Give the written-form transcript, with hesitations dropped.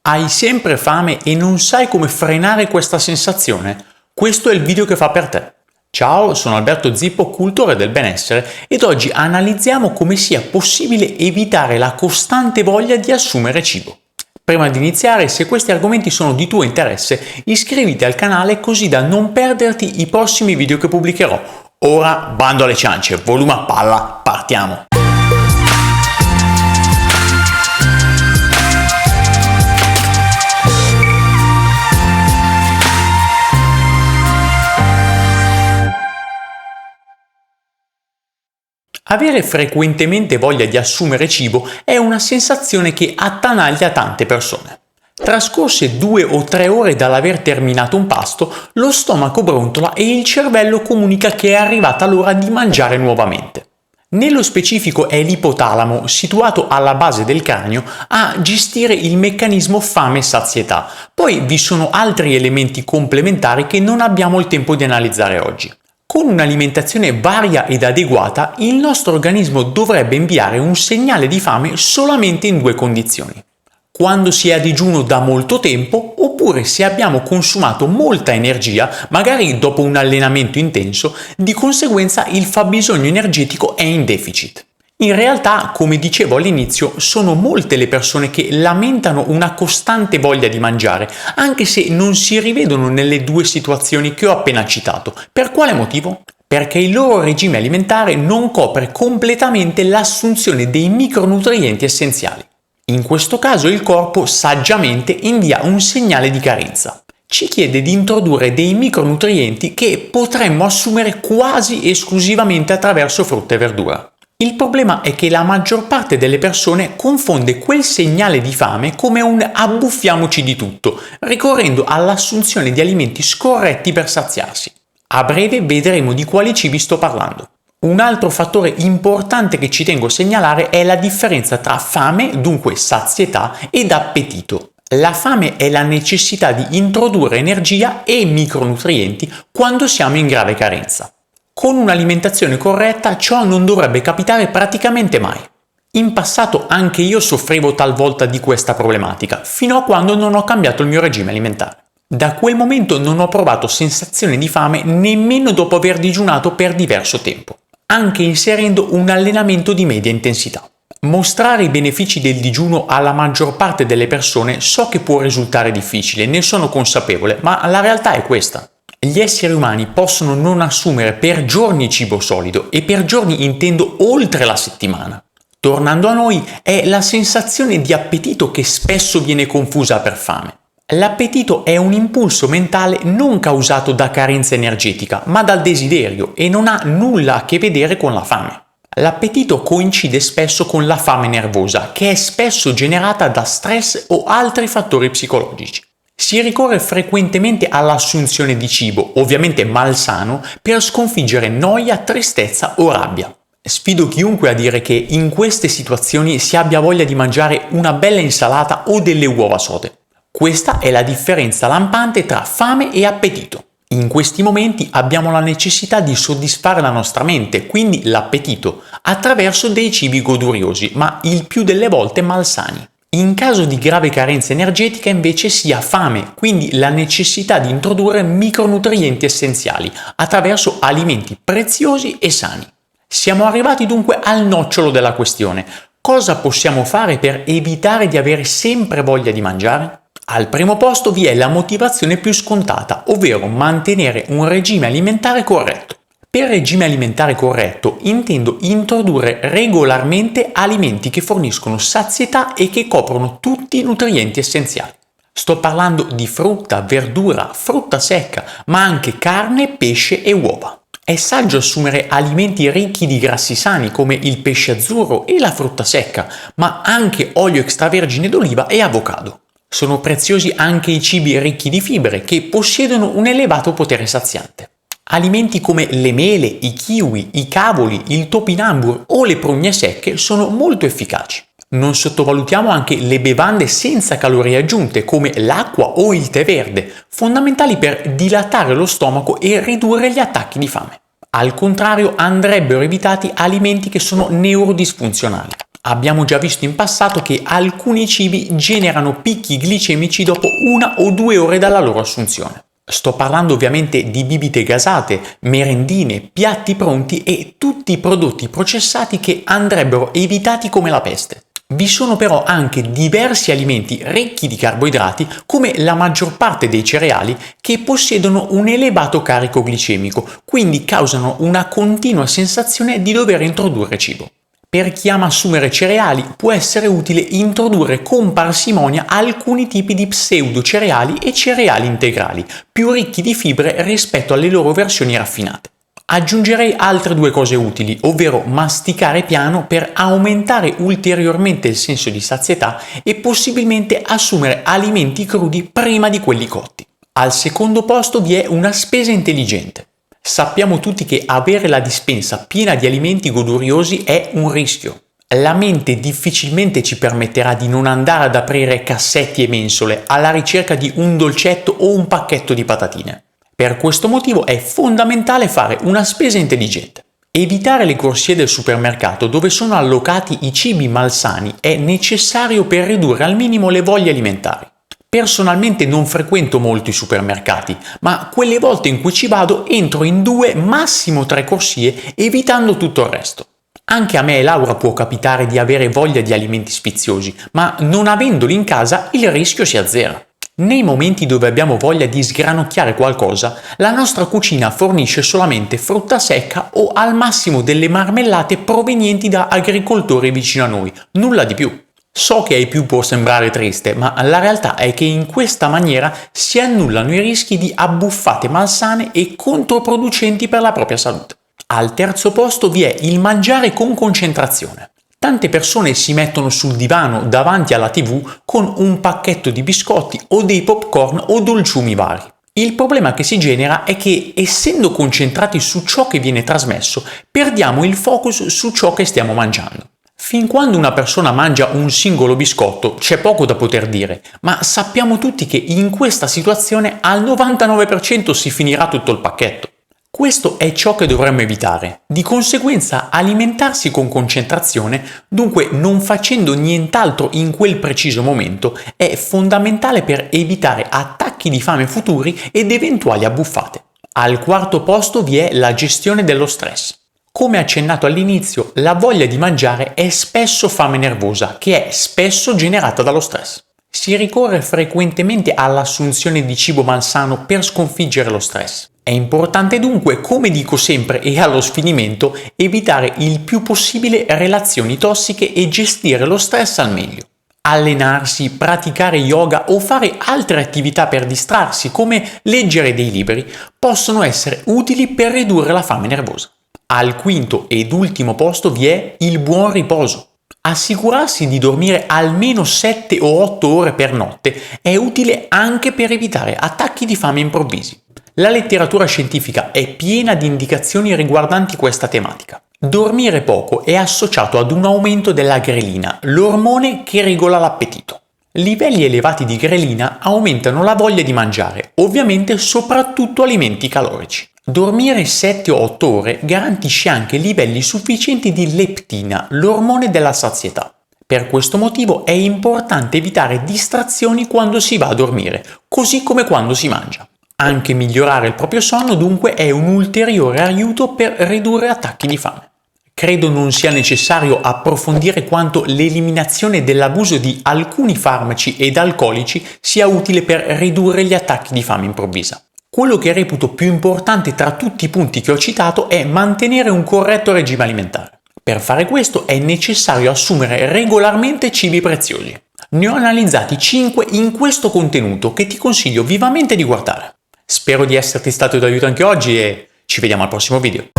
Hai sempre fame e non sai come frenare questa sensazione? Questo è il video che fa per te. Ciao, sono Alberto Zippo, cultore del benessere, ed oggi analizziamo come sia possibile evitare la costante voglia di assumere cibo. Prima di iniziare, se questi argomenti sono di tuo interesse, iscriviti al canale così da non perderti i prossimi video che pubblicherò. Ora bando alle ciance, volume a palla, partiamo! Avere frequentemente voglia di assumere cibo è una sensazione che attanaglia tante persone. Trascorse 2 o 3 ore dall'aver terminato un pasto, lo stomaco brontola e il cervello comunica che è arrivata l'ora di mangiare nuovamente. Nello specifico è l'ipotalamo, situato alla base del cranio, a gestire il meccanismo fame-sazietà. Poi vi sono altri elementi complementari che non abbiamo il tempo di analizzare oggi. Con un'alimentazione varia ed adeguata, il nostro organismo dovrebbe inviare un segnale di fame solamente in 2 condizioni: quando si è a digiuno da molto tempo, oppure se abbiamo consumato molta energia, magari dopo un allenamento intenso, di conseguenza il fabbisogno energetico è in deficit. In realtà, come dicevo all'inizio, sono molte le persone che lamentano una costante voglia di mangiare, anche se non si rivedono nelle 2 situazioni che ho appena citato. Per quale motivo? Perché il loro regime alimentare non copre completamente l'assunzione dei micronutrienti essenziali. In questo caso il corpo saggiamente invia un segnale di carenza. Ci chiede di introdurre dei micronutrienti che potremmo assumere quasi esclusivamente attraverso frutta e verdura. Il problema è che la maggior parte delle persone confonde quel segnale di fame come un abbuffiamoci di tutto, ricorrendo all'assunzione di alimenti scorretti per saziarsi. A breve vedremo di quali cibi sto parlando. Un altro fattore importante che ci tengo a segnalare è la differenza tra fame, dunque sazietà, ed appetito. La fame è la necessità di introdurre energia e micronutrienti quando siamo in grave carenza. Con un'alimentazione corretta ciò non dovrebbe capitare praticamente mai. In passato anche io soffrivo talvolta di questa problematica, fino a quando non ho cambiato il mio regime alimentare. Da quel momento non ho provato sensazione di fame nemmeno dopo aver digiunato per diverso tempo, anche inserendo un allenamento di media intensità. Mostrare i benefici del digiuno alla maggior parte delle persone so che può risultare difficile, ne sono consapevole, ma la realtà è questa. Gli esseri umani possono non assumere per giorni cibo solido, e per giorni intendo oltre la settimana. Tornando a noi, è la sensazione di appetito che spesso viene confusa per fame. L'appetito è un impulso mentale non causato da carenza energetica, ma dal desiderio, e non ha nulla a che vedere con la fame. L'appetito coincide spesso con la fame nervosa, che è spesso generata da stress o altri fattori psicologici. Si ricorre frequentemente all'assunzione di cibo, ovviamente malsano, per sconfiggere noia, tristezza o rabbia. Sfido chiunque a dire che in queste situazioni si abbia voglia di mangiare una bella insalata o delle uova sode. Questa è la differenza lampante tra fame e appetito. In questi momenti abbiamo la necessità di soddisfare la nostra mente, quindi l'appetito, attraverso dei cibi goduriosi, ma il più delle volte malsani. In caso di grave carenza energetica invece si ha fame, quindi la necessità di introdurre micronutrienti essenziali attraverso alimenti preziosi e sani. Siamo arrivati dunque al nocciolo della questione. Cosa possiamo fare per evitare di avere sempre voglia di mangiare? Al primo posto vi è la motivazione più scontata, ovvero mantenere un regime alimentare corretto. Per regime alimentare corretto intendo introdurre regolarmente alimenti che forniscono sazietà e che coprono tutti i nutrienti essenziali. Sto parlando di frutta, verdura, frutta secca, ma anche carne, pesce e uova. È saggio assumere alimenti ricchi di grassi sani come il pesce azzurro e la frutta secca, ma anche olio extravergine d'oliva e avocado. Sono preziosi anche i cibi ricchi di fibre che possiedono un elevato potere saziante. Alimenti come le mele, i kiwi, i cavoli, il topinambur o le prugne secche sono molto efficaci. Non sottovalutiamo anche le bevande senza calorie aggiunte come l'acqua o il tè verde, fondamentali per dilatare lo stomaco e ridurre gli attacchi di fame. Al contrario, andrebbero evitati alimenti che sono neurodisfunzionali. Abbiamo già visto in passato che alcuni cibi generano picchi glicemici dopo 1 o 2 ore dalla loro assunzione. Sto parlando ovviamente di bibite gasate, merendine, piatti pronti e tutti i prodotti processati che andrebbero evitati come la peste. Vi sono però anche diversi alimenti ricchi di carboidrati, come la maggior parte dei cereali, che possiedono un elevato carico glicemico, quindi causano una continua sensazione di dover introdurre cibo. Per chi ama assumere cereali può essere utile introdurre con parsimonia alcuni tipi di pseudo-cereali e cereali integrali, più ricchi di fibre rispetto alle loro versioni raffinate. Aggiungerei altre 2 cose utili, ovvero masticare piano per aumentare ulteriormente il senso di sazietà e possibilmente assumere alimenti crudi prima di quelli cotti. Al secondo posto vi è una spesa intelligente. Sappiamo tutti che avere la dispensa piena di alimenti goduriosi è un rischio. La mente difficilmente ci permetterà di non andare ad aprire cassetti e mensole alla ricerca di un dolcetto o un pacchetto di patatine. Per questo motivo è fondamentale fare una spesa intelligente. Evitare le corsie del supermercato dove sono allocati i cibi malsani è necessario per ridurre al minimo le voglie alimentari. Personalmente non frequento molto i supermercati, ma quelle volte in cui ci vado entro in 2, massimo 3 corsie, evitando tutto il resto. Anche a me e Laura può capitare di avere voglia di alimenti sfiziosi, ma non avendoli in casa il rischio si azzera. Nei momenti dove abbiamo voglia di sgranocchiare qualcosa, la nostra cucina fornisce solamente frutta secca o al massimo delle marmellate provenienti da agricoltori vicino a noi, nulla di più. So che ai più può sembrare triste, ma la realtà è che in questa maniera si annullano i rischi di abbuffate malsane e controproducenti per la propria salute. Al terzo posto vi è il mangiare con concentrazione. Tante persone si mettono sul divano davanti alla TV con un pacchetto di biscotti o dei popcorn o dolciumi vari. Il problema che si genera è che, essendo concentrati su ciò che viene trasmesso, perdiamo il focus su ciò che stiamo mangiando. Fin quando una persona mangia un singolo biscotto c'è poco da poter dire, ma sappiamo tutti che in questa situazione al 99% si finirà tutto il pacchetto. Questo è ciò che dovremmo evitare. Di conseguenza, alimentarsi con concentrazione, dunque non facendo nient'altro in quel preciso momento, è fondamentale per evitare attacchi di fame futuri ed eventuali abbuffate. Al quarto posto vi è la gestione dello stress. Come accennato all'inizio, la voglia di mangiare è spesso fame nervosa, che è spesso generata dallo stress. Si ricorre frequentemente all'assunzione di cibo malsano per sconfiggere lo stress. È importante dunque, come dico sempre e allo sfinimento, evitare il più possibile relazioni tossiche e gestire lo stress al meglio. Allenarsi, praticare yoga o fare altre attività per distrarsi, come leggere dei libri, possono essere utili per ridurre la fame nervosa. Al quinto ed ultimo posto vi è il buon riposo. Assicurarsi di dormire almeno 7 o 8 ore per notte è utile anche per evitare attacchi di fame improvvisi. La letteratura scientifica è piena di indicazioni riguardanti questa tematica. Dormire poco è associato ad un aumento della grelina, l'ormone che regola l'appetito. Livelli elevati di grelina aumentano la voglia di mangiare, ovviamente soprattutto alimenti calorici. Dormire 7 o 8 ore garantisce anche livelli sufficienti di leptina, l'ormone della sazietà. Per questo motivo è importante evitare distrazioni quando si va a dormire, così come quando si mangia. Anche migliorare il proprio sonno dunque è un ulteriore aiuto per ridurre attacchi di fame. Credo non sia necessario approfondire quanto l'eliminazione dell'abuso di alcuni farmaci ed alcolici sia utile per ridurre gli attacchi di fame improvvisa. Quello che reputo più importante tra tutti i punti che ho citato è mantenere un corretto regime alimentare. Per fare questo è necessario assumere regolarmente cibi preziosi. Ne ho analizzati 5 in questo contenuto che ti consiglio vivamente di guardare. Spero di esserti stato d'aiuto anche oggi e ci vediamo al prossimo video.